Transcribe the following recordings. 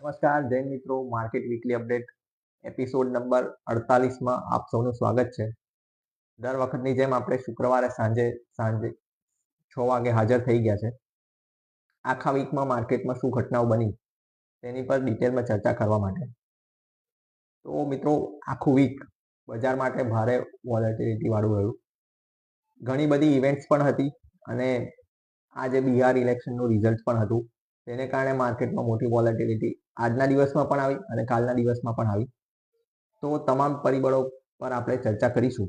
નમસ્કાર જૈન મિત્રો, market weekly update episode number 48માં આપ સૌનું સ્વાગત છે. દર વખતની જેમ આપણે શુક્રવારે સાંજે 6 વાગે હાજર થઈ ગયા છે. આખા વીકમાં માર્કેટમાં શું ઘટનાઓ બની તેની પર ડિટેલમાં ચર્ચા કરવા માટે. તો મિત્રો, આખું વીક બજાર માટે ભારે વોલેટિલિટી વાળું રહ્યું. ઘણી બધી ઇવેન્ટ્સ પણ હતી અને આજે બિહાર ઇલેક્શનનું રિઝલ્ટ પણ હતું. તેને કારણે માર્કેટમાં મોટી વોલેટિલિટી આજના દિવસમાં પણ આવી અને કાલના દિવસમાં પણ આવી. તો તમામ પરિબળો પર આપણે ચર્ચા કરીશું.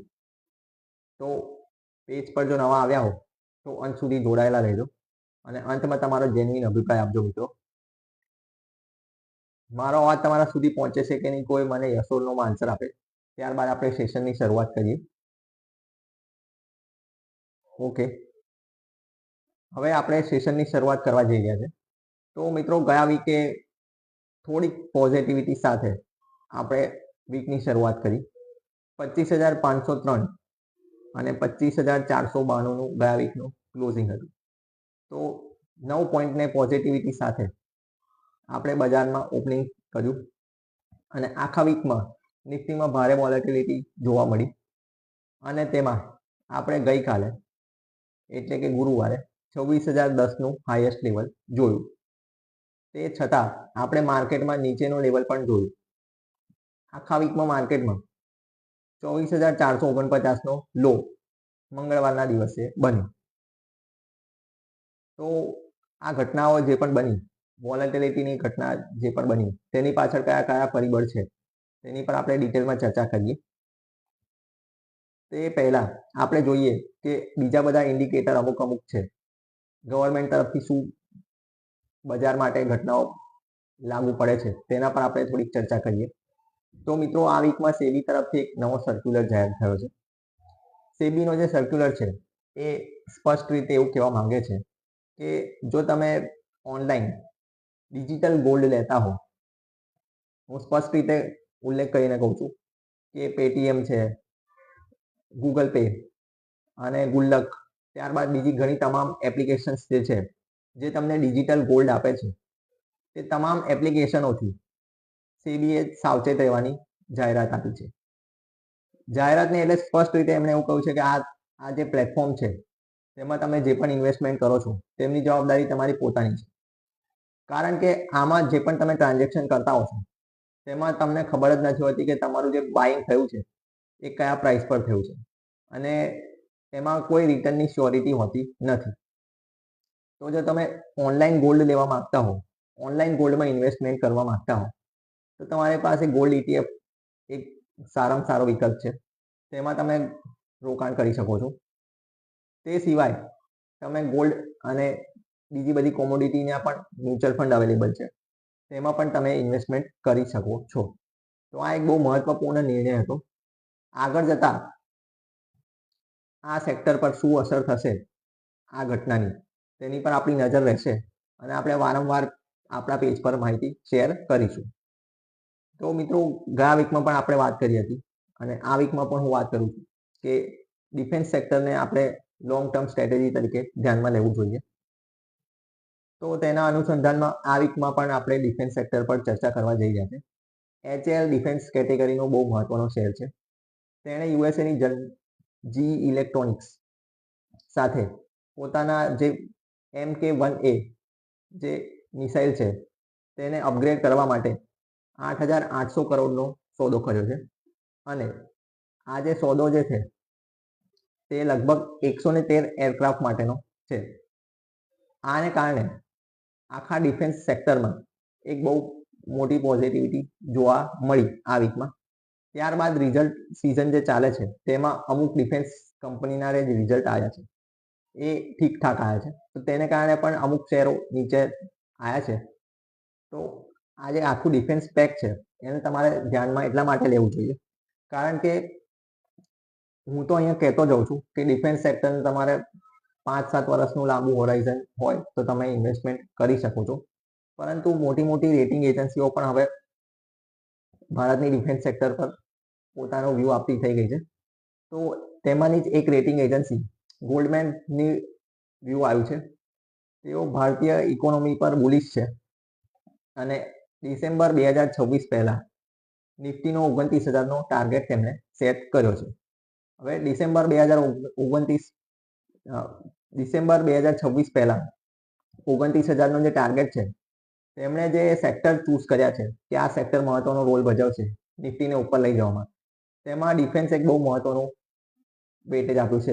તો પેજ પર જો નવા આવ્યા હો તો અંત સુધી જોડાયેલા રહેજો અને અંતમાં તમારો જેન્યુઇન અભિપ્રાય આપજો મિત્રો. મારો અવાજ તમારા સુધી પહોંચે છે કે નહીં, કોઈ મને યસ ઓર નો આન્સર આપે. ત્યારબાદ આપણે સેશનની શરૂઆત કરીએ. ઓકે, હવે આપણે સેશનની શરૂઆત કરવા જઈ રહ્યા છે. તો મિત્રો, ગયા વીકે થોડીક પોઝિટિવિટી સાથે આપણે વીકની શરૂઆત કરી. 25,503 અને 25,492નું ગયા વીકનું ક્લોઝિંગ હતું. તો 9 પોઈન્ટને પોઝિટિવિટી સાથે આપણે બજારમાં ઓપનિંગ કર્યું અને આખા વીકમાં નિફ્ટીમાં ભારે વોલેટિલિટી જોવા મળી. અને તેમાં આપણે ગઈકાલે એટલે કે ગુરુવારે 26,010નું હાઈએસ્ટ લેવલ જોયું. તે છતાં આપણે માર્કેટમાં નીચેનું લેવલ પણ જોયું. આખા વીકમાં માર્કેટમાં 24,449નો લો મંગળવારના દિવસે બન્યો. તો આ ઘટનાઓ જે પણ બની, વોલેટિલિટીની ઘટના જે પણ બની, તેની પાછળ કયા કયા પરિબળ છે તેની પર આપણે ડિટેલમાં ચર્ચા કરીએ. તે પહેલા આપણે જોઈએ કે બીજા બધા ઇન્ડિકેટર અમુક છે. ગવર્મેન્ટ તરફથી શું બજાર માટે ઘટનાઓ લાગુ પડે છે તેના પર આપણે થોડીક ચર્ચા કરીએ. તો મિત્રો, આ વીકમાં સેબી તરફથી એક નવો સર્ક્યુલર જાહેર થયો છે. સેબીનો જે સર્ક્યુલર છે એ સ્પષ્ટ રીતે એવું કહેવા માંગે છે કે જો તમે ઓનલાઈન ડિજિટલ ગોલ્ડ લેતા હો, હું સ્પષ્ટ રીતે ઉલ્લેખ કરીને કહું છું કે પેટીએમ છે, ગૂગલ પે અને ગુલ્લક, ત્યારબાદ બીજી ઘણી તમામ એપ્લિકેશન્સ જે છે જે તમને ડિજિટલ ગોલ્ડ આપે છે, તે તમામ એપ્લિકેશનોથી સેબીએ સાવચેત રહેવાની જાહેરાત આપી છે. જાહેરાતને એટલે સ્પષ્ટ રીતે એમણે એવું કહ્યું છે કે આ જે પ્લેટફોર્મ છે તેમાં તમે જે પણ ઇન્વેસ્ટમેન્ટ કરો છો તેમની જવાબદારી તમારી પોતાની છે. કારણ કે આમાં જે પણ તમે ટ્રાન્ઝેક્શન કરતા હો છો તેમાં તમને ખબર જ નથી હોતી કે તમારું જે બાઇંગ થયું છે એ કયા પ્રાઇસ પર થયું છે અને એમાં કોઈ રિટર્નની શ્યોરિટી હોતી નથી. તો જો તમે ઓનલાઈન ગોલ્ડ લેવા માંગતા હો, ઓનલાઈન ગોલ્ડમાં ઇન્વેસ્ટમેન્ટ કરવા માંગતા હો, તો તમારી પાસે ગોલ્ડ ETF એક સારામાં સારો વિકલ્પ છે. તેમાં તમે રોકાણ કરી શકો છો. તે સિવાય તમે ગોલ્ડ અને બીજી બધી કોમોડિટીના પણ મ્યુચ્યુઅલ ફંડ અવેલેબલ છે, તેમાં પણ તમે ઇન્વેસ્ટમેન્ટ કરી શકો છો. તો આ એક બહુ મહત્વપૂર્ણ નિર્ણય હતો. આગળ જતા આ સેક્ટર પર શું અસર થશે આ ઘટનાની, તેની પર આપણી નજર રહેશે અને આપણે વારંવાર આપણા પેજ પર માહિતી શેર કરીશું. તો મિત્રો, ગયા વીકમાં પણ આપણે વાત કરી હતી અને આ વીકમાં પણ હું વાત કરું છું કે ડિફેન્સ સેક્ટરને આપણે લોંગ ટર્મ સ્ટ્રેટેજી તરીકે ધ્યાનમાં લેવું જોઈએ. તો તેના અનુસંધાનમાં આ વીકમાં પણ આપણે ડિફેન્સ સેક્ટર પર ચર્ચા કરવા જઈ રહ્યા છે. HAL ડિફેન્સ કેટેગરીનો બહુ મહત્વનો શેર છે. તેણે યુએસએની GE ઇલેક્ટ્રોનિક્સ સાથે પોતાના જે MK1A જે મિસાઇલ છે તેને અપગ્રેડ કરવા માટે 8,800 કરોડનો સોદો કર્યો છે. અને આ જે સોદો જે છે તે લગભગ 113 એરક્રાફ્ટ માટેનો છે. આને કારણે આખા ડિફેન્સ સેક્ટરમાં એક બહુ મોટી પોઝિટિવિટી જોવા મળી આ વીકમાં. ત્યારબાદ રિઝલ્ટ સિઝન જે ચાલે છે તેમાં અમુક ડિફેન્સ કંપનીના જે રિઝલ્ટ આવ્યા છે એ ઠીકઠાક આવ્યા છે. તો તેને કારણે પણ અમુક શેરો નીચે આવ્યા છે. તો આ જે આખું ડિફેન્સ પેક છે એને તમારે ધ્યાનમાં એટલા માટે લેવું જોઈએ કારણ કે હું તો અહીંયા કહેતો જાઉં છું કે ડિફેન્સ સેક્ટરને તમારે 5-7 વર્ષનું લાંબુ હોરાઇઝન હોય તો તમે ઇન્વેસ્ટમેન્ટ કરી શકો છો. પરંતુ મોટી મોટી રેટિંગ એજન્સીઓ પણ હવે ભારતની ડિફેન્સ સેક્ટર પર પોતાનો વ્યૂ આપતી થઈ ગઈ છે. તો તેમાંની જ એક રેટિંગ એજન્સી ગોલ્ડમેનની વ્યૂ આવ્યું છે. તેઓ ભારતીય ઇકોનોમી પર બુલિશ છે અને ડિસેમ્બર 2026 પહેલા નિફ્ટીનો 29,000નો ટાર્ગેટ તેમણે સેટ કર્યો છે. હવે ડિસેમ્બર 2026 પહેલા 29,000નો જે ટાર્ગેટ છે, તેમણે જે સેક્ટર ચૂઝ કર્યા છે કે આ સેક્ટર મહત્વનો રોલ ભજવશે નિફ્ટીને ઉપર લઈ જવામાં, તેમાં ડિફેન્સ એક બહુ મહત્વનું વેટેજ આપ્યું છે.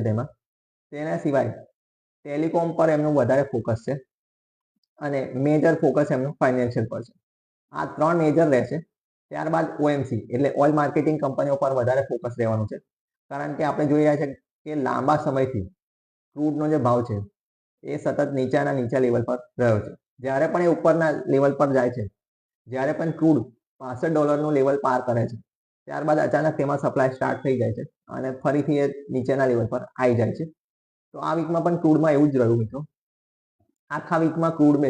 તેના સિવાય ટેલિકોમ પર એમનું વધારે ફોકસ છે અને મેજર ફોકસ એમનું ફાઇનાન્શિયલ પર છે. આ 3 મેજર રહેશે. ત્યારબાદ ઓએમસી એટલે ઓઇલ માર્કેટિંગ કંપનીઓ પર વધારે ફોકસ રહેવાનું છે, કારણ કે આપણે જોઈ રહ્યા છે કે લાંબા સમયથી ક્રૂડનો જે ભાવ છે એ સતત નીચા લેવલ પર રહ્યો છે. જ્યારે પણ એ ઉપરના લેવલ પર જાય છે, જ્યારે પણ ક્રૂડ $65નું લેવલ પાર કરે છે, ત્યારબાદ અચાનક તેમાં સપ્લાય સ્ટાર્ટ થઈ જાય છે અને ફરીથી એ નીચેના લેવલ પર આવી જાય છે. તો આ વીકમાં પણ ક્રૂડમાં એવું જ રહ્યું મિત્રો. આખા વીકમાં ક્રૂડ બે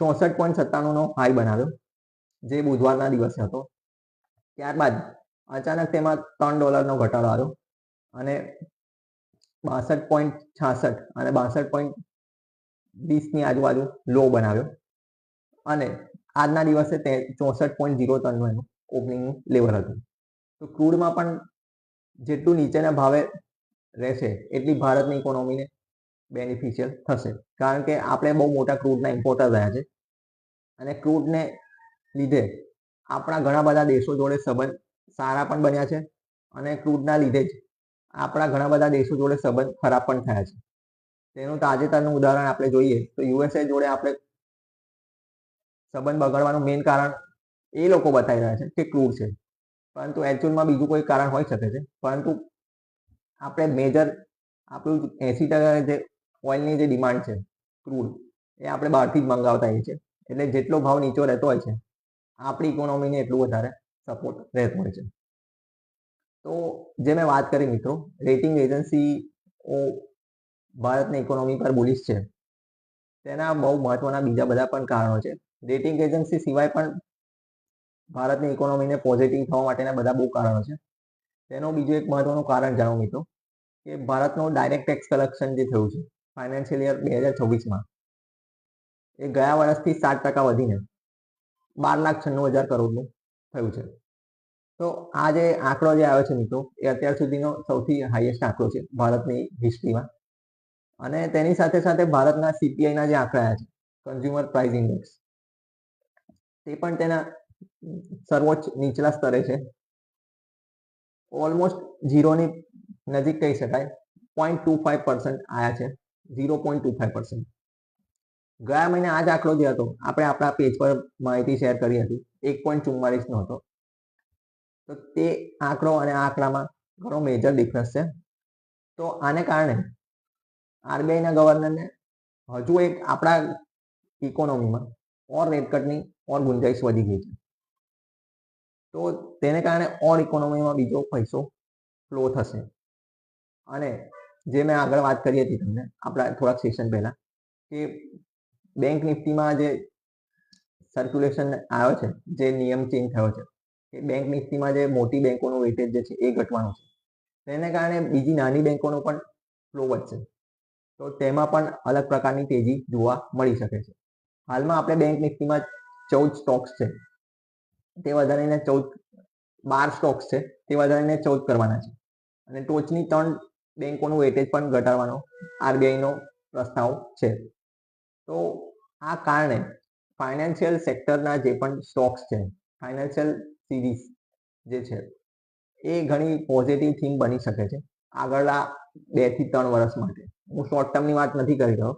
64.97નો હાઈ બનાવ્યો, જે બુધવારના દિવસે હતો. ત્યારબાદ અચાનક તેમાં $3નો ઘટાડો આવ્યો અને 62.66 અને 62.20ની આજુબાજુ લો બનાવ્યો અને આજના દિવસે 64.03નું એનું ઓપનિંગનું લેવલ હતું. તો ક્રૂડમાં પણ જેટલું નીચેના ભાવે રહેશે એટલી ભારતની ઇકોનોમીને બેનિફિશિયલ થશે, કારણ કે આપણે બહુ મોટા ક્રૂડના ઇમ્પોર્ટર રહ્યા છે અને ક્રૂડને લીધે આપણા ઘણા બધા દેશો જોડે સંબંધ સારા પણ બન્યા છે અને ક્રૂડના લીધે જ આપણા ઘણા બધા દેશો જોડે સંબંધ ખરાબ પણ થયા છે. તેનું તાજેતરનું ઉદાહરણ આપણે જોઈએ તો યુએસએ જોડે આપણે સંબંધ બગડવાનું મેઇન કારણ એ લોકો બતાવી રહ્યા છે કે ક્રૂડ છે, પરંતુ એકચ્યુઅલમાં બીજું કોઈ કારણ હોઈ શકે છે. પરંતુ આપણે મેજર આપણું 80% જે ઓઇલની જે ડિમાન્ડ છે ક્રૂડ, એ આપણે બહારથી જ મંગાવતા હોઈએ છીએ. એટલે જેટલો ભાવ નીચો રહેતો હોય છે, આપણી ઇકોનોમીને એટલું વધારે સપોર્ટ રહેતો હોય છે. તો જે મેં વાત કરી મિત્રો, રેટિંગ એજન્સીઓ ભારતની ઇકોનોમી પર બુલિશ છે, તેના બહુ મહત્વના બીજા બધા પણ કારણો છે. રેટિંગ એજન્સી સિવાય પણ ભારતની ઇકોનોમીને પોઝિટિવ થવા માટેના બધા બહુ કારણો છે. તેનું બીજું એક મહત્વનું કારણ જાણો મિત્રો, કે ભારતનો ડાયરેક્ટ ટેક્સ કલેક્શન જે થયું છે ફાઇનાન્શિયલ યર 2026માં, એ ગયા વર્ષથી 7% વધીને 12,96,000 કરોડનું થયું છે. તો આ જે આંકડો જે આવ્યો છે મિત્રો, એ અત્યાર સુધીનો સૌથી હાઈએસ્ટ આંકડો છે ભારતની હિસ્ટ્રીમાં. અને તેની સાથે સાથે ભારતના સીપીઆઈના જે આંકડા આવ્યા છે, કન્ઝ્યુમર પ્રાઇસ ઇન્ડેક્સ, તે પણ તેના સર્વોચ્ચ નીચલા સ્તરે છે. ઓલમોસ્ટ ઝીરોની નજીક કહી શકાય, 0.25% આવ્યા છે, 0.25%. ગયા મહિને આ જ આંકડો જે હતો, આપણે આપણા પેજ પર માહિતી શેર કરી હતી, 1.44નો હતો. તો તે આંકડો અને આ આંકડામાં ઘણો મેજર ડિફરન્સ છે. તો આને કારણે આરબીઆઈના ગવર્નરને હજુ એક આપણા ઇકોનોમીમાં રેટ કટની ગુંજાઈશ વધી ગઈ છે. તો તેને કારણે ઇકોનોમીમાં બીજો પૈસો ફ્લો થશે. અને જે મેં આગળ વાત કરી હતી તમને આપણા થોડાક સેશન પહેલા, કે બેંક નિફ્ટીમાં જે સર્ક્યુલેશન આવ્યો છે, જે નિયમ ચેન્જ થયો છે, કે બેંક નિફ્ટીમાં જે મોટી બેંકોનું વેટેજ જે છે એ ઘટવાનું છે. તેને કારણે બીજી નાની બેંકોનો પણ ફ્લો વધશે. તો તેમાં પણ અલગ પ્રકારની તેજી જોવા મળી શકે છે. હાલમાં આપણે બેંક નિફ્ટીમાં 14 સ્ટોક્સ છે, તે વધારીને 12 સ્ટોક્સ છે, તે વધારીને 14 કરવાના છે. અને ટોચની 3 બેંકોનું વેટેજ પણ ઘટાડવાનો આરબીઆઈનો પ્રસ્તાવ છે. તો આ કારણે ફાઇનાન્શિયલ સેક્ટરના જે પણ સ્ટોક્સ છે, ફાઇનાન્શિયલ સિરીઝ જે છે, એ ઘણી પોઝિટિવ થીમ બની શકે છે આગળના 2 થી 3 વર્ષ માટે. હું શોર્ટ ટર્મની વાત નથી કરી રહ્યો,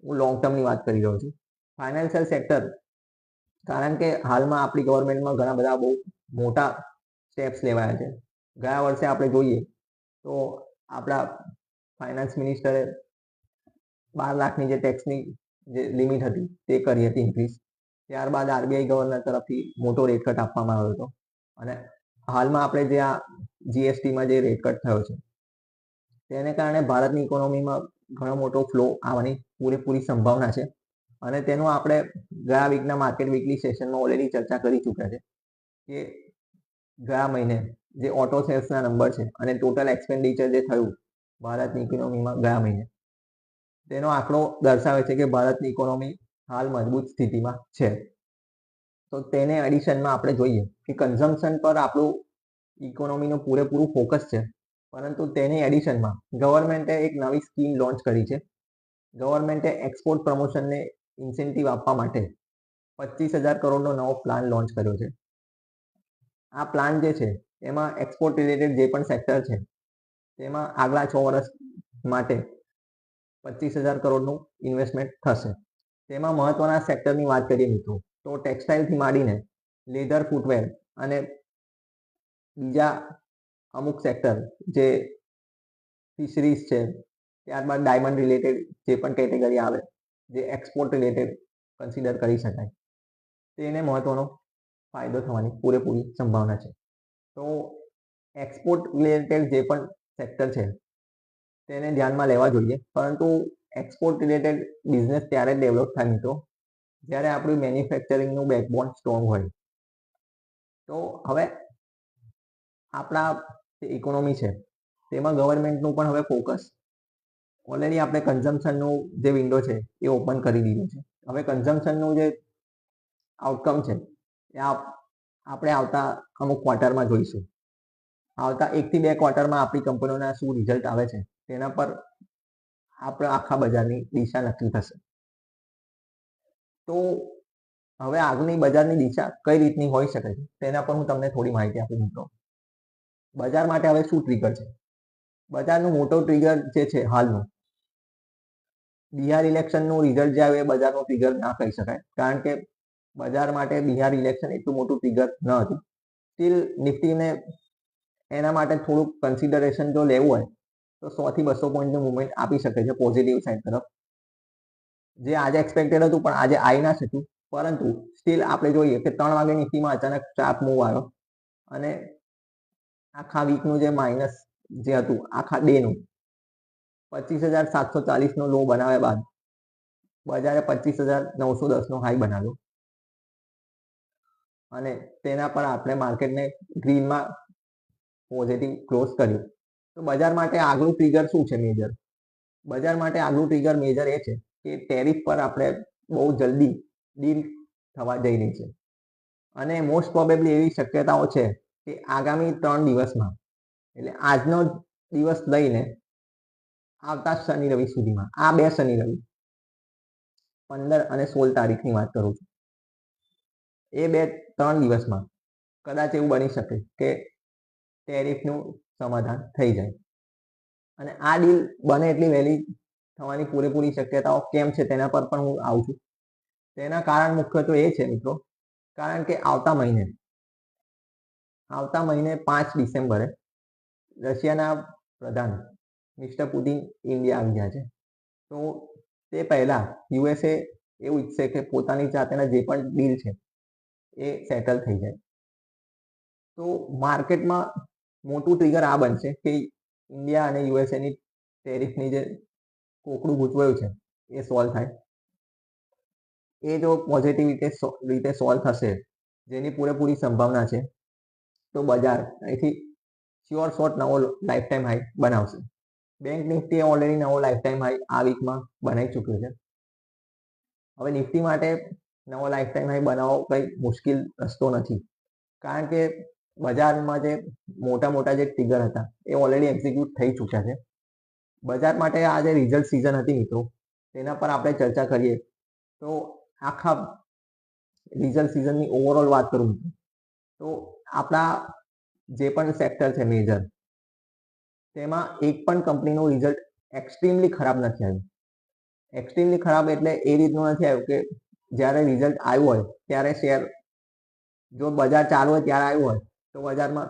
હું લોંગ ટર્મની વાત કરી રહ્યો છું. ફાઇનાન્શિયલ સેક્ટર, કારણ કે હાલમાં આપણી ગવર્મેન્ટમાં ઘણા બધા બહુ મોટા સ્ટેપ્સ લેવાયા છે. ગયા વર્ષે આપણે જોઈએ તો આપણા ફાઇનાન્સ મિનિસ્ટરે 12 લાખની જે ટેક્સની જે લિમિટ હતી તે કરી હતી ઇન્ક્રીઝ. ત્યારબાદ આરબીઆઈ ગવર્નર તરફથી મોટો રેટ કટ આપવામાં આવ્યો હતો. અને હાલમાં આપણે જે આ જીએસટીમાં જે રેટ કટ થયો છે, તેને કારણે ભારતની ઇકોનોમીમાં ઘણો મોટો ફ્લો આવવાની પૂરેપૂરી સંભાવના છે. અને તેનું આપણે ગયા વીકના માર્કેટ વીકલી સેશનમાં ઓલરેડી ચર્ચા કરી ચૂક્યા છે, કે ગયા મહિને જે ઓટો સેલ્સના નંબર છે અને ટોટલ એક્સપેન્ડિચર જે થયું ભારતની ઇકોનોમીમાં ગયા મહિને, તેનો આંકડો દર્શાવે છે કે ભારતની ઇકોનોમી હાલ મજબૂત સ્થિતિમાં છે. તો તેને એડિશનમાં આપણે જોઈએ કે કન્ઝમ્પશન પર આપણું ઇકોનોમીનું પૂરેપૂરું ફોકસ છે, પરંતુ તેની એડિશનમાં ગવર્મેન્ટે એક નવી સ્કીમ લોન્ચ કરી છે. ગવર્મેન્ટે એક્સપોર્ટ પ્રમોશનને ઇન્સેન્ટિવ આપવા માટે 25,000 કરોડનો નવો પ્લાન લોન્ચ કર્યો છે. આ પ્લાન જે છે એમાં એક્સપોર્ટ રિલેટેડ જે પણ સેક્ટર છે તેમાં આગલા 6 વર્ષ માટે 25,000 કરોડનું ઇન્વેસ્ટમેન્ટ થશે. તેમાં મહત્વના સેક્ટરની વાત કરીએ મિત્રો તો ટેક્સટાઇલથી માંડીને લેધર, ફૂટવેર અને બીજા અમુક સેક્ટર જે ફિશરીઝ છે, ત્યારબાદ ડાયમંડ રિલેટેડ જે પણ કેટેગરી આવે જે એક્સપોર્ટ રિલેટેડ કન્સિડર કરી શકાય, તેને મહત્વનો ફાયદો થવાની પૂરેપૂરી સંભાવના છે. તો એક્સપોર્ટ રિલેટેડ જે પણ સેક્ટર છે તેને ધ્યાનમાં લેવા જોઈએ, પરંતુ એક્સપોર્ટ રિલેટેડ બિઝનેસ ત્યારે ડેવલપ થાય મિત્રો જ્યારે આપણું મેન્યુફેક્ચરિંગનું બેકબોન સ્ટ્રોંગ હોય. તો હવે આપણા જે ઇકોનોમી છે તેમાં ગવર્મેન્ટનું પણ હવે ફોકસ ઓલરેડી આપણે કન્ઝમ્પશનનું જે વિન્ડો છે એ ઓપન કરી દીધું છે. હવે કન્ઝમ્પશનનું જે આઉટકમ છે એ આપણે આવતા અમુક ક્વાર્ટરમાં જોઈશું. આવતા 1 થી 2 ક્વાર્ટરમાં આપણી કંપનીઓના શું રિઝલ્ટ આવે છે તેના પર આપણા આખા બજારની દિશા નક્કી થશે. તો હવે આગળની બજારની દિશા કઈ રીતની હોઈ શકે છે તેના પર હું તમને થોડી માહિતી આપું મિત્રો. બજાર માટે હવે શું ટ્રિગર છે? બજારનું મોટો ટ્રિગર જે છે હાલનું બિહાર ઇલેક્શનનું રિઝલ્ટ જે આવ્યું એ બજારનું ટ્રિગર ના કહી શકાય, કારણ કે બજાર માટે બિહાર ઇલેક્શન એટલું મોટું ટ્રિગર ન હતું. સ્ટીલ નિફ્ટીને એના માટે થોડુંક કન્સિડરેશન જો લેવું હોય તો 100 થી 200 પોઈન્ટનું મુવમેન્ટ આપી શકે છે પોઝિટિવ સાઇડ તરફ, જે આજે એક્સપેક્ટેડ હતું પણ આજે આવી ના શક્યું. પરંતુ સ્ટીલ આપણે જોઈએ કે 3 વાગે નિફ્ટીમાં અચાનક શાર્પ મૂવ આવ્યો અને આખા વીકનું જે માઇનસ જે હતું આખા ડેનું 25,740નો લો બનાવ્યા બાદ બજારે 25,910નો હાઈ બનાવ્યો અને તેના પર આપણે માર્કેટને ગ્રીનમાં પોઝિટિવ ક્લોઝ કર્યું. તો બજાર માટે આગલું ટ્રિગર શું છે મેજર? બજાર માટે આગલું ટ્રિગર મેજર એ છે કે ટેરિફ પર આપણે બહુ જલ્દી ડીલ થવા જઈ રહી છે અને મોસ્ટ પ્રોબેબલી એવી શક્યતાઓ છે કે આગામી 3 દિવસમાં, એટલે આજનો દિવસ લઈને આવતા શનિ રવિ સુધીમાં, આ 2 શનિ રવિ 15 અને 16 તારીખની વાત કરું છું, એ 2-3 દિવસમાં કદાચ એવું બની શકે કે ટેરિફનું સમાધાન થઈ જાય અને આ ડીલ બને એટલી વહેલી થવાની પૂરેપૂરી શક્યતાઓ કેમ છે તેના પર પણ હું આવું છું. તેના કારણ મુખ્યત્વે એ છે મિત્રો, કારણ કે આવતા મહિને 5 ડિસેમ્બરે રશિયાના પ્રધાન મિસ્ટર પુતિન ઇન્ડિયા આવી ગયા છે. તો તે પહેલા યુએસએ એવું ઈચ્છે કે પોતાની જાતેના જે પણ ડીલ છે એ સેટલ થઈ જાય. તો માર્કેટમાં મોટું ટ્રિગર આ બનશે કે ઇન્ડિયા અને યુએસએની ટેરિફની જે કોકડું ગૂંચવાયું છે એ સોલ્વ થાય. એ જો પોઝિટિવ રીતે સોલ્વ થશે, જેની પૂરેપૂરી સંભાવના છે, તો બજાર અહીંથી શ્યોર શોર્ટ નવો લાઈફ ટાઈમ હાઈ બનાવશે. બેંક નિફ્ટીએ ઓલરેડી નવો લાઈફ ટાઈમ હાઈ આ વીકમાં બનાવી ચૂક્યો છે. હવે નિફ્ટી માટે નવો લાઈફ ટાઈમ હાઈ બનાવવો કંઈ મુશ્કેલ રસ્તો નથી, કારણ કે બજારમાં જે મોટા જે ટ્રિગર હતા એ ઓલરેડી એક્ઝિક્યુટ થઈ ચૂક્યા છે. બજાર માટે આ જે રિઝલ્ટ સિઝન હતી મિત્રો તેના પર આપણે ચર્ચા કરીએ તો આખા રિઝલ્ટ સિઝનની ઓવરઓલ વાત કરું તો આપણા જે પણ સેક્ટર છે મેજર, તેમાં એક પણ કંપનીનું રિઝલ્ટ એક્સ્ટ્રીમલી ખરાબ નથી આવ્યું. એક્સ્ટ્રીમલી ખરાબ એટલે એ રીતનું નથી આવ્યું કે જ્યારે રિઝલ્ટ આવ્યું હોય ત્યારે શેર, જો બજાર ચાલુ હોય ત્યારે આવ્યું હોય તો બજારમાં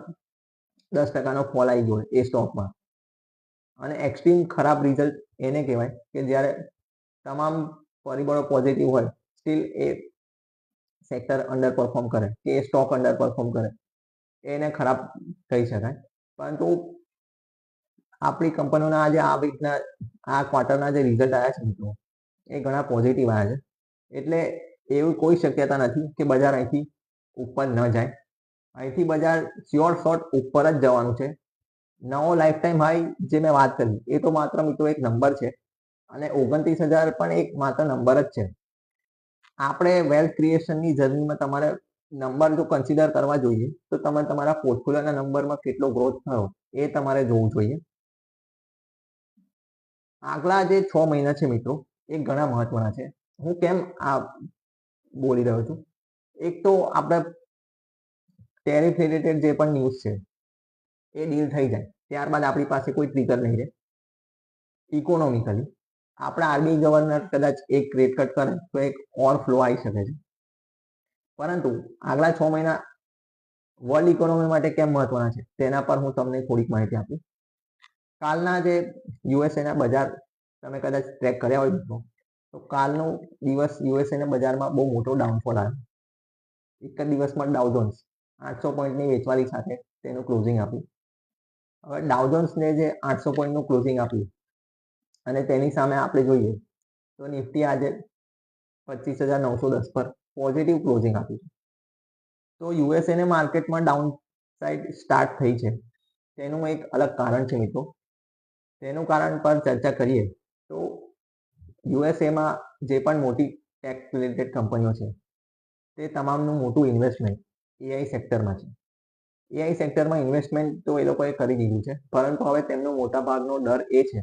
10%નો ફોલ આવી ગયો હોય એ સ્ટોકમાં. અને એક્સ્ટ્રીમ ખરાબ રિઝલ્ટ એને કહેવાય કે જ્યારે તમામ પરિબળો પોઝિટિવ હોય સ્ટીલ એ સેક્ટર અંડર પરફોર્મ કરે કે એ સ્ટોક અંડર પરફોર્મ કરે, એને ખરાબ કહી શકાય. પરંતુ આપણી કંપનીઓના આજે આ વીકના આ ક્વાર્ટરના જે રિઝલ્ટ આવ્યા છે મિત્રો એ ઘણા પોઝિટિવ આવ્યા છે. એટલે એવી કોઈ શક્યતા નથી કે બજાર અહીંથી ઉપર ન જાય. અહીંથી બજાર શ્યોર શોર્ટ ઉપર જ જવાનું છે. નવો લાઈફ ટાઈમ હાઈ જે મેં વાત કરી એ તો માત્ર મિત્રો એક નંબર છે અને 29,000 પણ એક માત્ર નંબર જ છે. આપણે વેલ્થ ક્રિએશનની જર્નીમાં તમારે નંબર જો કન્સિડર કરવા જોઈએ તો તમે તમારા પોર્ટફોલિયોના નંબરમાં કેટલો ગ્રોથ થયો એ તમારે જોવું જોઈએ. આગલા જે 6 મહિના છે મિત્રો એ ઘણા મહત્વના છે. હું કેમ આ બોલી રહ્યો છું? એક તો આપણે ટેરિફ રિલેટેડ જે પણ ન્યૂઝ છે એ ડીલ થઈ જાય ત્યારબાદ આપણી પાસે કોઈ ટ્રિગર નહીં રહે. ઇકોનોમિકલી આપણા આરબીઆઈ ગવર્નર કદાચ એક રેટ કટ કરે તો એક ઓર ફ્લો આવી શકે છે. પરંતુ આગલા 6 મહિના વર્લ્ડ ઇકોનોમી માટે કેમ મહત્વના છે તેના પર હું તમને થોડીક માહિતી આપું. કાલના જે યુએસએના બજાર તમે કદાચ ટ્રેક કર્યા હોય મિત્રો, તો કાલનો દિવસ યુએસએના બજારમાં બહુ મોટો ડાઉનફોલ આવ્યો. એક જ દિવસમાં ડાઉ જોન્સ 800 પોઈન્ટની વેચવાલી સાથે તેનું ક્લોઝિંગ આપ્યું. હવે ડાઉ જોન્સને જે 800 પોઈન્ટનું ક્લોઝિંગ આપ્યું અને તેની સામે આપણે જોઈએ તો નિફ્ટી આજે 25,910 પર પોઝિટિવ ક્લોઝિંગ આપ્યું. તો યુએસએને માર્કેટમાં ડાઉન સાઇડ સ્ટાર્ટ થઈ છે તેનું એક અલગ કારણ છે મિત્રો. તેનું કારણ પર ચર્ચા કરીએ તો યુએસએમાં જે પણ મોટી ટેક રિલેટેડ કંપનીઓ છે તે તમામનું મોટું ઇન્વેસ્ટમેન્ટ એઆઈ સેક્ટરમાં છે. એઆઈ સેક્ટરમાં ઇન્વેસ્ટમેન્ટ તો એ લોકોએ કરી દીધું છે, પરંતુ હવે તેમનો મોટા ભાગનો ડર એ છે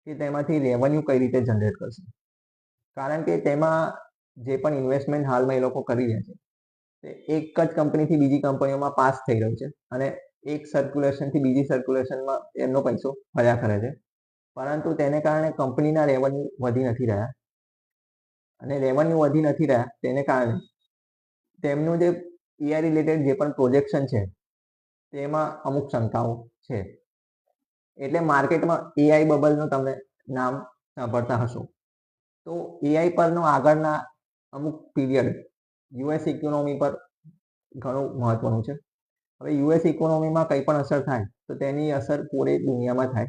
કે તેમાંથી રેવન્યુ કઈ રીતે જનરેટ કરશે. કારણ કે તેમાં જે પણ ઇન્વેસ્ટમેન્ટ હાલમાં એ લોકો કરી રહ્યા છે તે એક જ કંપનીથી બીજી કંપનીઓમાં પાસ થઈ રહ્યું છે અને એક સર્ક્યુલેશનથી બીજી સર્ક્યુલેશનમાં એમનો પૈસો ફર્યા કરે છે. પરંતુ તેને કારણે કંપનીના રેવન્યુ વધી નથી રહ્યા અને રેવન્યુ વધી નથી રહ્યા તેને કારણે તેમનું જે એઆઈ રિલેટેડ જે પણ પ્રોજેક્શન છે તેમાં અમુક શંકાઓ છે. એટલે માર્કેટમાં એઆઈ બબલનું તમે નામ સાંભળતા હશો. તો એઆઈ પરનો આગળના અમુક પીરિયડ યુએસ ઇકોનોમી પર ઘણું મહત્વનું છે. હવે યુએસ ઇકોનોમીમાં કંઈ પણ અસર થાય તો તેની અસર પૂરી દુનિયામાં થાય.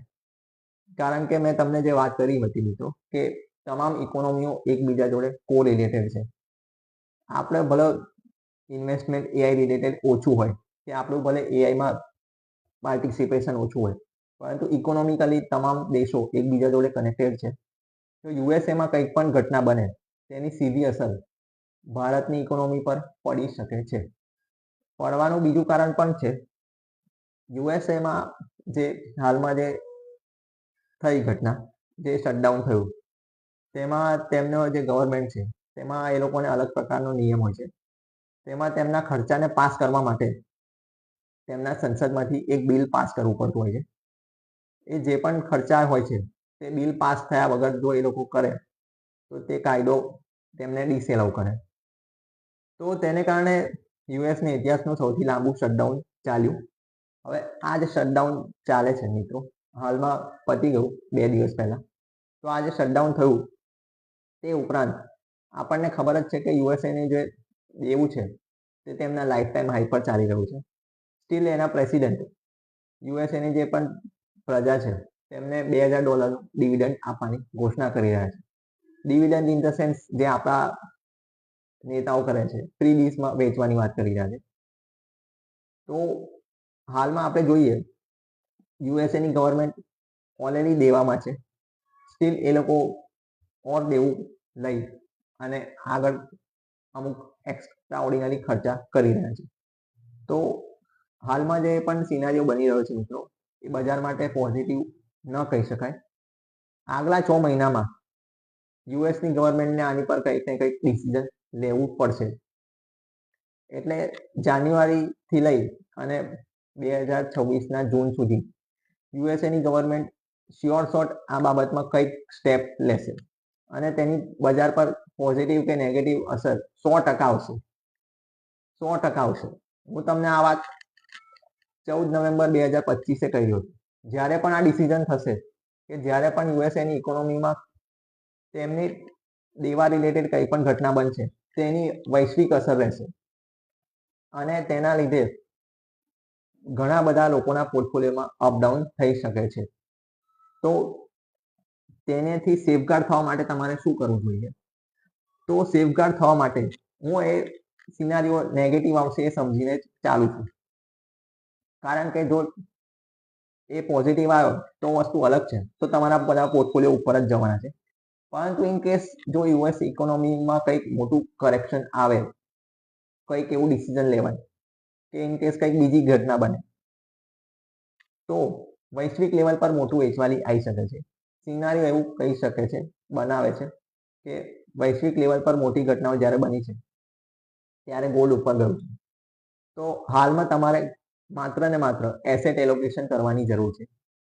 કારણ કે મેં તમને જે વાત કરી હતી મિત્રો કે તમામ ઇકોનોમીઓ એકબીજા જોડે કોરિલેટેડ છે. આપણે ભલે ઇન્વેસ્ટમેન્ટ એઆઈ રિલેટેડ ઓછું હોય કે આપણું ભલે એઆઈમાં પાર્ટિસિપેશન ઓછું હોય, પરંતુ ઇકોનોમિકલી તમામ દેશો એકબીજા જોડે કનેક્ટેડ છે. તો યુએસએમાં કંઈક પણ ઘટના બને તેની સીધી અસર ભારતની ઇકોનોમી પર પડી શકે છે. પડવાનું બીજું કારણ પણ છે. યુએસએમાં જે હાલમાં જે થઈ ઘટના, જે શટડાઉન થયું, તેમાં તેમનો જે ગવર્મેન્ટ છે તેમાં એ લોકોને અલગ પ્રકારનો નિયમ હોય છે. તેમાં તેમના ખર્ચાને પાસ કરવા માટે તેમના સંસદમાંથી એક બિલ પાસ કરવું પડતું હોય છે. એ જે પણ ખર્ચા હોય છે તે બિલ પાસ થયા વગર જો એ લોકો કરે તો તે કાયદો તેમને ડિસએલાઉ કરે. તો તેને કારણે યુએસના ઇતિહાસનું સૌથી લાંબુ શટડાઉન ચાલ્યું. હવે આ જે શટડાઉન ચાલે છે મિત્રો, હાલમાં પતી ગયું 2 દિવસ પહેલા. તો આ જે શટડાઉન થયું તે ઉપરાંત આપણને ખબર જ છે કે યુએસએની જે દેવું છે તે તેમના લાઈફ ટાઈમ હાઈ પર ચાલી રહ્યું છે. સ્ટીલ એના પ્રેસિડેન્ટ યુએસએની જે પણ પ્રજા છે તેમને $2,000 ડિવિડન્ડ આપવાની ઘોષણા કરી રહ્યા છે. ડિવિડન્ડ ઇન ધ સેન્સ જે આપણા નેતાઓ કરે છે, ફ્રીબીઝમાં વેચવાની વાત કરી રહ્યા છે. તો હાલમાં આપણે જોઈએ યુએસએની ગવર્મેન્ટ ઓલરેડી દેવામાં છે. સ્ટીલ એ લોકો ઓર દેવું લઈ અને આગળ અમુક એક્સ્ટ્રા ઓર્ડિનરી ખર્ચા કરી રહ્યા છે. તો હાલમાં જે પણ સિનારીઓ બની રહ્યો છે મિત્રો એ બજાર માટે પોઝિટિવ ન કહી શકાય. આગલા 6 મહિનામાં યુએસની ગવર્મેન્ટને આની પર કંઈક ને કંઈક ડિસિઝન લેવું પડશે. એટલે જાન્યુઆરીથી લઈ અને 2026ના જૂન સુધી યુએસએની ગવર્મેન્ટ શ્યોર શોર્ટ આ બાબતમાં કંઈક સ્ટેપ લેશે અને તેની બજાર પર પોઝિટિવ કે નેગેટિવ અસર 100% આવશે. 100% આવશે. હું તમને આ વાત 14 નવેમ્બર 2025 કહી રહ્યો છું. જ્યારે પણ આ ડિસિઝન થશે કે જ્યારે પણ યુએસએની ઇકોનોમીમાં તેમની દેવા રિલેટેડ કંઈ પણ ઘટના બનશે તેની વૈશ્વિક અસર રહેશે અને તેના લીધે ઘણા બધા લોકોના પોર્ટફોલિયોમાં અપડાઉન થઈ શકે છે. તો તેનેથી સેફગાર્ડ થવા માટે તમારે શું કરવું જોઈએ? તો સેફગાર્ડ થવા માટે હું એ સિનારીઓ નેગેટિવ આવશે એ સમજીને ચાલુ છું. કારણ કે જો એ પોઝિટિવ આવ્યો તો વસ્તુ અલગ છે, તો તમારા બધા પોર્ટફોલિયો ઉપર જ જવાના છે. પરંતુ ઇન કેસ જો યુએસ ઇકોનોમીમાં કંઈક મોટું કરેક્શન આવે, કંઈક એવું ડિસિઝન લેવાય કે ઇન કેસ કંઈક બીજી ઘટના બને તો વૈશ્વિક લેવલ પર મોટું વેચવાલી આવી શકે છે. સિનારીઓ એવું કહી શકે છે, બનાવે છે કે વૈશ્વિક લેવલ પર મોટી ઘટનાઓ જ્યારે બની છે ત્યારે ગોલ્ડ ઉપર ગયું છે. તો હાલમાં તમારે માત્ર ને માત્ર એસેટ એલોકેશન કરવાની જરૂર છે.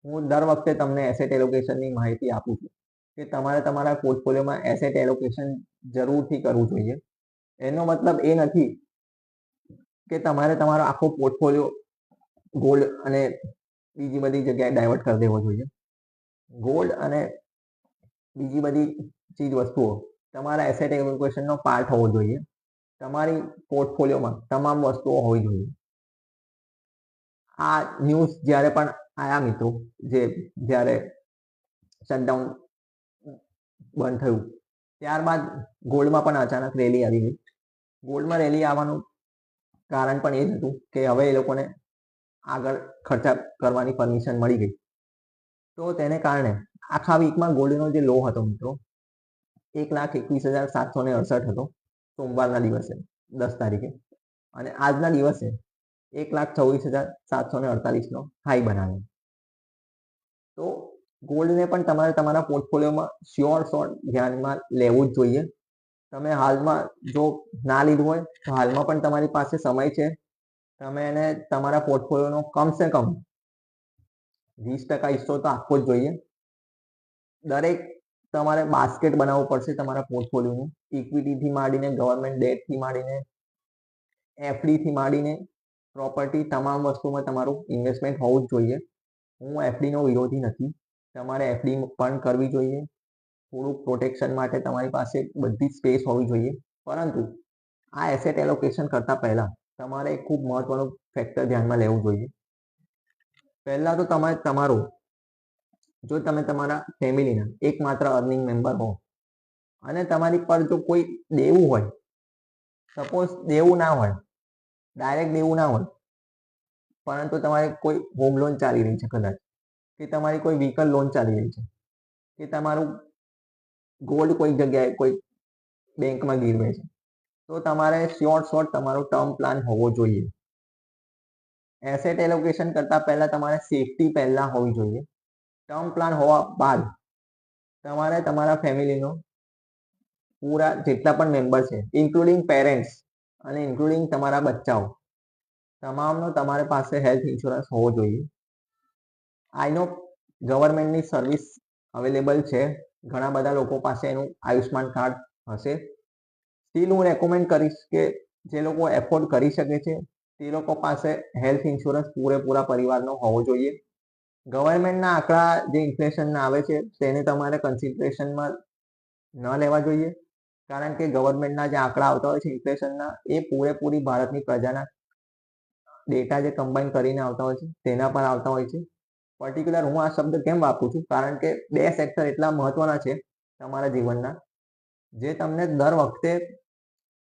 હું દર વખતે તમને એસેટ એલોકેશનની માહિતી આપું છું કે તમારે તમારા પોર્ટફોલિયોમાં એસેટ એલોકેશન જરૂરથી કરવું જોઈએ. એનો મતલબ એ નથી કે તમારે તમારો આખો પોર્ટફોલિયો ગોલ્ડ અને બીજી બધી જગ્યાએ ડાયવર્ટ કરી દેવો જોઈએ. ગોલ્ડ અને બીજી બધી ચીજ વસ્તુઓ તમારા એસેટ એલોકેશનનો પાર્ટ હોવો જોઈએ. તમારી પોર્ટફોલિયોમાં તમામ વસ્તુઓ હોવી જોઈએ. આ ન્યૂઝ જ્યારે પણ આયા મિત્રો, જ્યારે શટડાઉન બંધ થયું ત્યારબાદ ગોલ્ડમાં પણ અચાનક રેલી આવી ગઈ. ગોલ્ડમાં રેલી આવવાનું કારણ પણ એ જ હતું કે હવે એ લોકોને આગળ ખર્ચા કરવાની પરમિશન મળી ગઈ. તો તેને કારણે આખા વીકમાં ગોલ્ડનો જે લો હતો મિત્રો 1,21,768 હતો સોમવારના દિવસે 10 તારીખે, અને આજના દિવસે 1,24,748 હાઈ બનાવ્યો. તો ગોલ્ડને પણ તમારે તમારા પોર્ટફોલિયોમાં શ્યોર ધ્યાનમાં લેવું જ જોઈએ. તમે હાલમાં જો ના લીધું હોય તો હાલમાં પણ તમારી પાસે સમય છે. તમે એને તમારા પોર્ટફોલિયોનો કમસે કમ 20% હિસ્સો તો આપવો જ જોઈએ. દરેક તમારે બાસ્કેટ બનાવવું પડશે તમારા પોર્ટફોલિયોનું. ઇક્વિટીથી માંડીને, ગવર્મેન્ટ ડેટથી માંડીને, એફડીથી માંડીને પ્રોપર્ટી, તમામ વસ્તુમાં તમારું ઇન્વેસ્ટમેન્ટ હોવું જ જોઈએ. હું એફડીનો વિરોધી નથી. તમારે એફડી પણ કરવી જોઈએ. થોડુંક પ્રોટેક્શન માટે તમારી પાસે બધી સ્પેસ હોવી જોઈએ. પરંતુ આ એસેટ એલોકેશન કરતા પહેલા તમારે ખૂબ મહત્વનું ફેક્ટર ધ્યાનમાં લેવું જોઈએ. પહેલા તો જો તમે તમારા ફેમિલીના એકમાત્ર અર્નિંગ મેમ્બર હો અને તમારી પર જો કોઈ દેવું હોય, સપોઝ દેવું ના હોય, ડાયરેક્ટ દેવું ના હોય, પરંતુ તમારે કોઈ હોમ લોન ચાલી રહી છે કદાચ, કે તમારી કોઈ વ્હીકલ લોન ચાલી રહી છે, કે તમારું ગોલ્ડ કોઈ જગ્યાએ કોઈ બેંકમાં ગીરવે છે, તો તમારે શ્યોર તમારો ટર્મ પ્લાન હોવો જોઈએ. એસેટ એલોકેશન કરતા પહેલા તમારે સેફટી પહેલા હોવી જોઈએ. ટર્મ પ્લાન હોવા બાદ તમારે તમારા ફેમિલીનો પૂરા જેટલા પણ મેમ્બર છે, ઇન્ક્લુડિંગ પેરેન્ટ્સ અને ઇન્ક્લુડિંગ તમારા બચ્ચાઓ, તમામનો તમારી પાસે હેલ્થ ઇન્સ્યોરન્સ હોવો જોઈએ. આઈ નો ગવર્મેન્ટની સર્વિસ અવેલેબલ છે, ઘણા બધા લોકો પાસે એનું આયુષ્માન કાર્ડ હશે. સ્ટીલ હું રેકમેન્ડ કરીશ કે જે લોકો એફોર્ડ કરી શકે છે તે લોકો પાસે હેલ્થ ઇન્સ્યોરન્સ પૂરેપૂરા પરિવારનો હોવો જોઈએ. ગવર્મેન્ટના આંકડા જે ઇન્ફ્લેશનના આવે છે તેને તમારે કન્સિડરેશનમાં ન લેવા જોઈએ, કારણ કે ગવર્મેન્ટના જે આંકડા આવતા હોય છે ઇન્ફ્લેશનના, એ પૂરેપૂરી ભારતની પ્રજાના ડેટા જે કમ્બાઈન કરીને આવતા હોય છે તેના પર આવતા હોય છે. પર્ટિક્યુલર હું આ શબ્દ કેમ વાપરું છું, કારણ કે 2 સેક્ટર એટલા મહત્વના છે તમારા જીવનના, જે તમને દર વખતે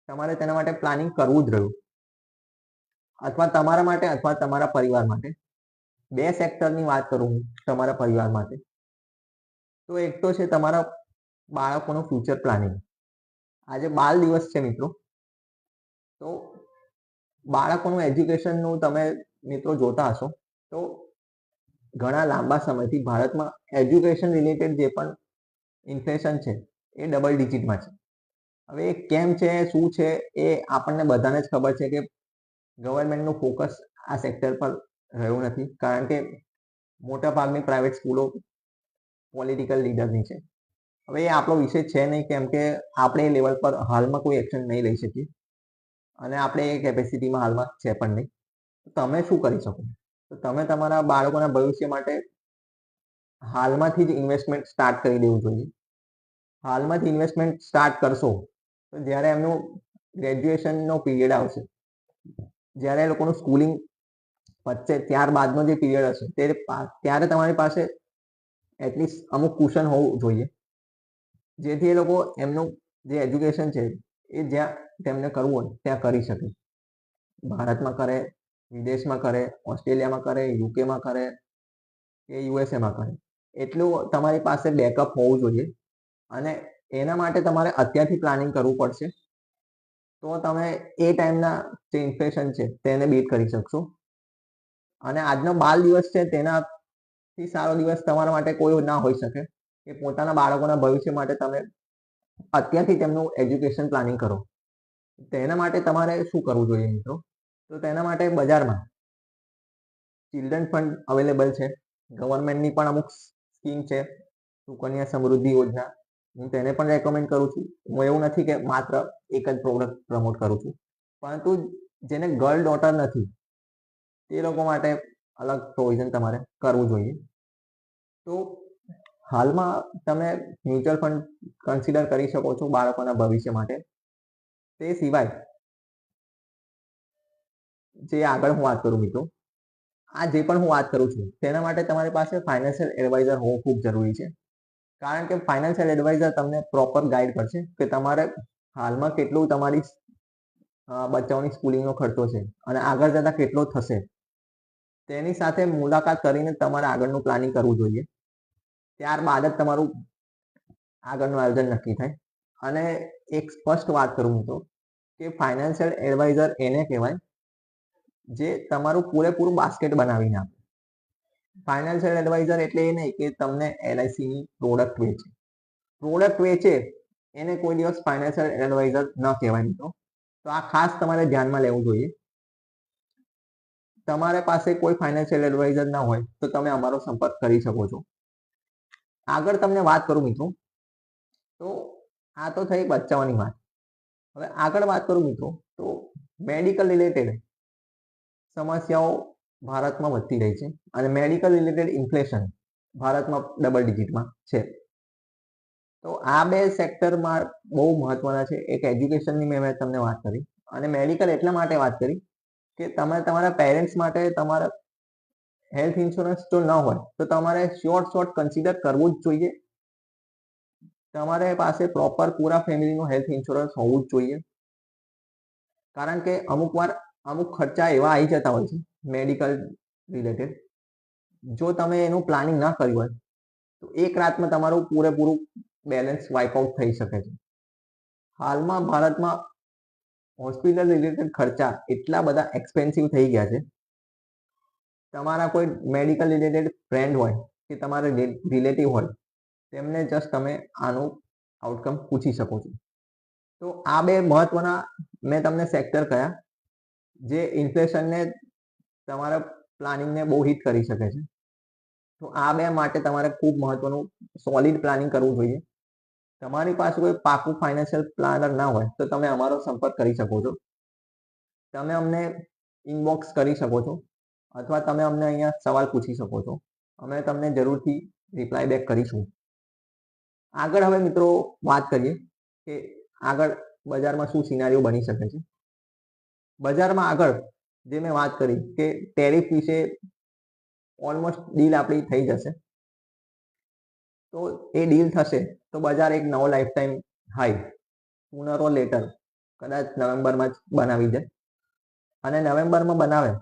તમારે તેના માટે પ્લાનિંગ કરવું જ રહ્યું, અથવા તમારા માટે અથવા તમારા પરિવાર માટે. 2 સેક્ટરની વાત કરું હું તમારા પરિવાર માટે, તો એક તો છે તમારા બાળકોનું ફ્યુચર પ્લાનિંગ. આજે બાલ દિવસ છે મિત્રો, તો બાળકોનું એજ્યુકેશનનું તમે મિત્રો જોતા હશો તો ઘણા લાંબા સમયથી ભારતમાં એજ્યુકેશન રિલેટેડ જે પણ ઇન્ફ્લેશન છે એ ડબલ ડિજિટમાં છે. હવે એ કેમ છે, શું છે, એ આપણને બધાને જ ખબર છે કે ગવર્મેન્ટનું ફોકસ આ સેક્ટર પર રહ્યું નથી, કારણ કે મોટા ભાગની પ્રાઇવેટ સ્કૂલો પોલિટિકલ લીડરની છે. હવે એ આપણો વિષય છે નહીં, કેમ કે આપણે એ લેવલ પર હાલમાં કોઈ એક્શન નહીં લઈ શકીએ અને આપણે એ કેપેસિટીમાં હાલમાં છે પણ નહીં. તમે શું કરી શકો? તો તમે તમારા બાળકોના ભવિષ્ય માટે હાલમાંથી જ ઇન્વેસ્ટમેન્ટ સ્ટાર્ટ કરી દેવું જોઈએ. હાલમાંથી ઇન્વેસ્ટમેન્ટ સ્ટાર્ટ કરશો તો જ્યારે એમનું ગ્રેજ્યુએશનનો પીરિયડ આવશે, જ્યારે એ લોકોનું સ્કૂલિંગ પતશે ત્યારબાદનો જે પીરિયડ હશે ત્યારે તમારી પાસે એટલીસ્ટ અમુક કુશન હોવું જોઈએ, જેથી એ લોકો એમનું જે એજ્યુકેશન છે એ જ્યાં તેમને કરવું હોય ત્યાં કરી શકે. ભારતમાં કરે, વિદેશમાં કરે, ઓસ્ટ્રેલિયામાં કરે, યુકેમાં કરે કે યુએસએમાં કરે, એટલું તમારી પાસે બેકઅપ હોવું જોઈએ. અને એના માટે તમારે અત્યારથી પ્લાનિંગ કરવું પડશે. તો તમે એ ટાઈમના જે ઇન્ફ્લેશન છે તેને બીટ કરી શકશો. અને આજનો બાલ દિવસ છે તેનાથી સારો દિવસ તમારા માટે કોઈ ના હોઈ શકે કે પોતાના બાળકોના ભવિષ્ય માટે તમે અત્યારથી તેમનું એજ્યુકેશન પ્લાનિંગ કરો. તેના માટે તમારે શું કરવું જોઈએ મિત્રો? તો તેના માટે બજારમાં ચિલ્ડ્રન ફંડ અવેલેબલ છે. ગવર્મેન્ટની પણ અમુક સ્કીમ છે, સુકન્યા સમૃદ્ધિ યોજના. હું તેને પણ રેકમેન્ડ કરું છું. હું એવું નથી કે માત્ર એક જ પ્રોડક્ટ પ્રમોટ કરું છું, પરંતુ જેને ગર્લ ડોટર નથી તે લોકો માટે અલગ પ્રોવિઝન તમારે કરવું જોઈએ. તો હાલમાં તમે મ્યુચ્યુઅલ ફંડ કન્સિડર કરી શકો છો બાળકોના ભવિષ્ય માટે. તે સિવાય જે આગળ હું વાત કરું મિત્રો, આ જે પણ હું વાત કરું છું તેના માટે તમારી પાસે ફાઇનાન્શિયલ એડવાઇઝર હોવું ખૂબ જરૂરી છે. કારણ કે ફાઇનાન્શિયલ એડવાઇઝર તમને પ્રોપર ગાઈડ કરશે કે તમારે હાલમાં કેટલું તમારી બચ્ચાઓની સ્કૂલિંગનો ખર્ચો છે અને આગળ જતાં કેટલો થશે, તેની સાથે મુલાકાત કરીને તમારે આગળનું પ્લાનિંગ કરવું જોઈએ. ત્યારબાદ જ તમારું આગળનું આયોજન નક્કી થાય. અને એક સ્પષ્ટ વાત કરું તો કે ફાઇનાન્શિયલ એડવાઇઝર એને કહેવાય જે તમારું પૂરેપૂરું બાસ્કેટ બનાવીને આપે. ફાઇનાન્શિયલ એડવાઇઝર એટલે એ નહીં કે તમને LICની પ્રોડક્ટ વેચે. પ્રોડક્ટ વેચે એને કોઈ દિવસ ફાઇનાન્શિયલ એડવાઇઝર ન કહેવાય મિત્રો. તો આ ખાસ તમારે ધ્યાનમાં લેવું જોઈએ. તમારે પાસે કોઈ ફાઇનાન્શિયલ એડવાઇઝર ના હોય તો તમે અમારો સંપર્ક કરી શકો છો. આગળ તમને વાત કરું મિત્રો, તો આ તો થઈ બચ્ચાઓની વાત. હવે આગળ વાત કરું મિત્રો તો મેડિકલ રિલેટેડ સમસ્યાઓ ભારતમાં વધતી રહી છે અને મેડિકલ રિલેટેડ ઇન્ફ્લેશન ભારતમાં ડબલ ડિજિટમાં છે. તો આ બે સેક્ટરમાં બહુ મહત્વના છે. એક એજ્યુકેશનની મેં તમને વાત કરી, અને મેડિકલ એટલા માટે વાત કરી કે તમે તમારા પેરેન્ટ્સ માટે તમારા હેલ્થ ઇન્સ્યોરન્સ જો ન હોય તો તમારે શોર્ટ કન્સિડર કરવું જ જોઈએ. તમારે પાસે પ્રોપર પૂરા ફેમિલીનું હેલ્થ ઇન્સ્યોરન્સ હોવું જ જોઈએ. કારણ કે અમુક ખર્ચા એવા આવી જતા હોય છે મેડિકલ રિલેટેડ, જો તમે એનું પ્લાનિંગ ના કર્યું હોય તો એક રાતમાં તમારું પૂરેપૂરું બેલેન્સ વાઇપઆઉટ થઈ શકે છે. હાલમાં ભારતમાં હોસ્પિટલ રિલેટેડ ખર્ચા એટલા બધા એક્સપેન્સિવ થઈ ગયા છે. તમારા કોઈ મેડિકલ રિલેટેડ ફ્રેન્ડ હોય કે તમારા રિલેટિવ હોય, તેમને જસ્ટ તમે આનું આઉટકમ પૂછી શકો છો. તો આ બે મહત્વના મેં તમને સેક્ટર કયા જે ઇન્ફ્લેશનને તમારા પ્લાનિંગને બહુ હિટ કરી શકે છે. તો આ બે માટે તમારે ખૂબ મહત્વનું સોલિડ પ્લાનિંગ કરવું જોઈએ. તમારી પાસે કોઈ પાકું ફાઇનાન્શિયલ પ્લાનર ના હોય તો તમે અમારો સંપર્ક કરી શકો છો. તમે અમને ઇનબોક્સ કરી શકો છો અથવા તમે અમને અહીંયા સવાલ પૂછી શકો છો. અમે તમને જરૂરથી રિપ્લાય બેક કરીશું. આગળ હવે મિત્રો વાત કરીએ કે આગળ બજારમાં શું સિનારીઓ બની શકે છે. બજારમાં આગળ જે મેં વાત કરી કે ટેરિફ વિશે ઓલમોસ્ટ ડીલ આપણી થઈ જશે. તો એ ડીલ થશે તો બજાર એક નવો લાઈફ ટાઈમ હાઈ સુનર ઓર લેટર કદાચ નવેમ્બરમાં જ બનાવી જાય. અને નવેમ્બરમાં બનાવે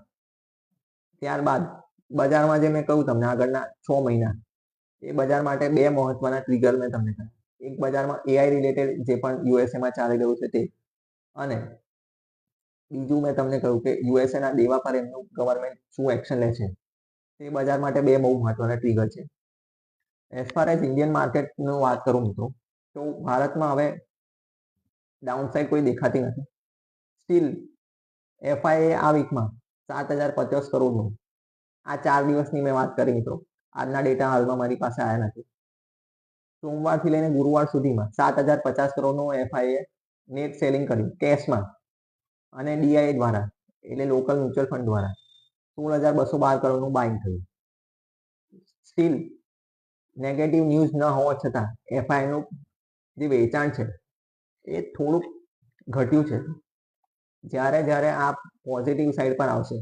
ત્યારબાદ બજારમાં જે મેં કહ્યું તમને આગળના 6 મહિના એ બજાર માટે બે મહત્વના ટ્રિગર મેં તમને કહ્યું. એક બજારમાં AI રિલેટેડ જે પણ યુએસએમાં ચાલી રહ્યું છે તે, અને બીજું મેં તમને કહ્યું કે યુએસએના દેવા પર એમનું ગવર્મેન્ટ શું એક્શન લે છે. તે બજાર માટે બે બહુ મહત્વના ટ્રિગર છે. એઝ ફાર એઝ ઇન્ડિયન માર્કેટનું વાત કરું મિત્રો તો ભારતમાં હવે ડાઉનસાઇડ કોઈ દેખાતી નથી. સ્ટીલ FIA આ વીકમાં 7,050 કરોડનું, આ 4 દિવસની મેં વાત કરી મિત્રો, આજના ડેટા હાલમાં મારી પાસે આવ્યા નથી. સોમવારથી લઈને ગુરુવાર સુધીમાં 7,050 કરોડનું FIA નેટ સેલિંગ કર્યું કેશમાં, અને DIA દ્વારા એટલે લોકલ મ્યુચ્યુઅલ ફંડ દ્વારા 16,212 કરોડનું બાઇંગ થયું. સ્ટીલ નેગેટિવ ન્યૂઝ ન હોવા છતાં FIનું જે વેચાણ છે એ થોડુંક ઘટ્યું છે. જ્યારે આ પોઝિટિવ સાઈડ પર આવશે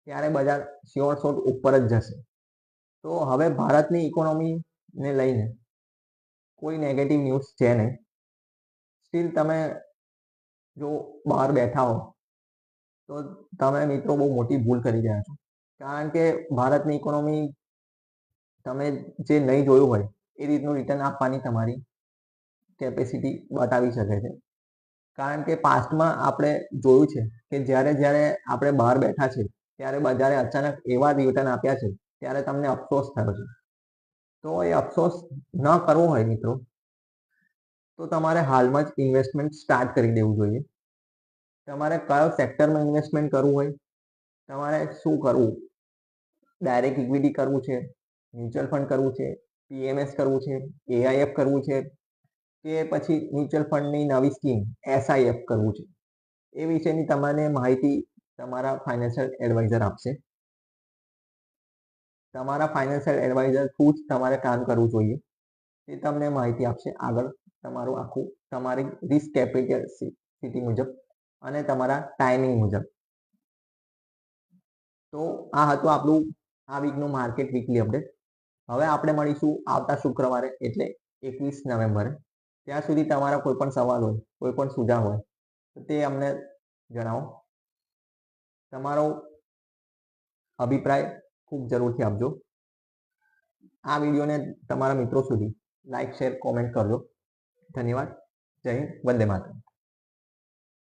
ત્યારે બજાર શોર્ટ ઉપર જ જશે. તો હવે ભારતની ઇકોનોમીને લઈને કોઈ નેગેટિવ ન્યૂઝ છે નહીં. સ્ટીલ તમે જો બહાર બેઠા હો તો તમે મિત્રો બહુ મોટી ભૂલ કરી રહ્યા છો. કારણ કે ભારતની ઇકોનોમી તમે જે નહીં જોયું હોય એ રીતનું રિટર્ન આપવાની તમારી કેપેસિટી બતાવી શકે છે. કારણ કે પાસ્ટમાં આપણે જોયું છે કે જ્યારે આપણે બહાર બેઠા છે ત્યારે બજારે અચાનક એવા રિટર્ન આપ્યા છે ત્યારે તમને અફસોસ થયો છે. તો એ અફસોસ ન કરવો હોય મિત્રો તો તમારે હાલમાં જ ઇન્વેસ્ટમેન્ટ સ્ટાર્ટ કરી દેવું જોઈએ. તમારે કયો સેક્ટરમાં ઇન્વેસ્ટમેન્ટ કરવું હોય, તમારે શું કરવું, ડાયરેક્ટ ઇક્વિટી કરવું છે, મ્યુચ્યુઅલ ફંડ કરવું છે, પીએમએસ કરવું છે, એઆઈએફ કરવું છે કે પછી મ્યુચ્યુઅલ ફંડની નવી સ્કીમ એસઆઈએફ કરવું છે, એ વિશેની તમને માહિતી તમારા ફાઇનાન્શિયલ એડવાઇઝર આપશે. તમારા ફાઇનાન્શિયલ એડવાઇઝર થ્રુ જ તમારે કામ કરવું જોઈએ. તે તમને માહિતી આપશે આગળ તમારું આખું તમારી રિસ્ક કેપેસિટી મુજબ અને તમારા ટાઈમિંગ મુજબ. તો આ હતું આપણું આ વીકનું માર્કેટ વીકલી અપડેટ. હવે આપણે મળીશું આવતા શુક્રવારે એટલે 21 નવેમ્બરે. ત્યાં સુધી તમારા કોઈ પણ સવાલ હોય, કોઈ પણ સુઝાવ હોય તો તે અમને જણાવો. તમારો અભિપ્રાય ખૂબ જરૂરથી આપજો. આ વિડીયોને તમારા મિત્રો સુધી લાઈક, શેર, કોમેન્ટ કરજો. ધન્યવાદ. જય હિન્દ. વંદે માતરમ.